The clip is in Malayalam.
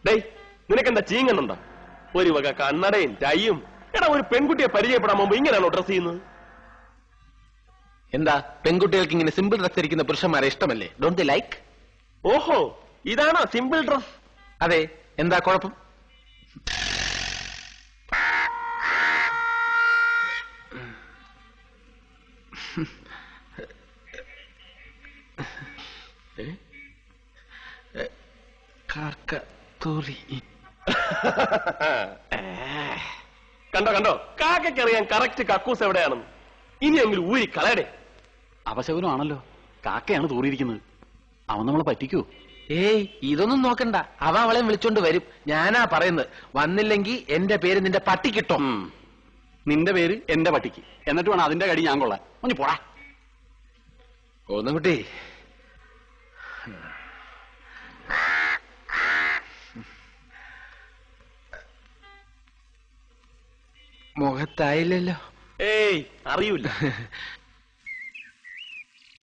ഡേയ്, നിനക്കെന്താ ചീങ്ങുന്നുണ്ടോ? ഒരു വക കണ്ണടയും ടൈയും. എടാ, ഒരു പെൺകുട്ടിയെ പരിചയപ്പെടാൻ മുമ്പ് ഇങ്ങനെയാണോ ഡ്രസ് ചെയ്യുന്നത്? എന്താ, പെൺകുട്ടികൾക്ക് ഇങ്ങനെ സിമ്പിൾ ഡ്രസ് ധരിക്കുന്ന പുരുഷന്മാരെ ഇഷ്ടമല്ലേ? Don't the like? ഓഹോ, ഇതാണോ സിമ്പിൾ ഡ്രസ്? അതെ, എന്താ കുഴപ്പം? കണ്ടോ കണ്ടോ, കാക്കറിയാൻ കറക്റ്റ് കക്കൂസ് എവിടെയാണെന്ന്. ഇനിയെങ്കിലും ഊരി കളയടേ. അവശകുനമാണല്ലോ, കാക്കയാണ് തൂറിയിരിക്കുന്നത്. അവൻ നമ്മളെ പറ്റിക്കോ? ഏയ്, ഇതൊന്നും നോക്കണ്ട. അവ അവളെ വിളിച്ചോണ്ട് വരും. ഞാനാ പറയുന്നത്, വന്നില്ലെങ്കിൽ എന്റെ പേര് നിന്റെ പട്ടിക്കിട്ടോ. നിന്റെ പേര് എന്റെ പട്ടിക്ക്, എന്നിട്ട് വേണം അതിന്റെ കടി ഞാൻ കൊള്ളാൻ. ഒന്ന് പോടാ. ഒന്നും കുട്ടി, മുഖത്തായില്ലല്ലോ. ഏയ്, അറിയൂല.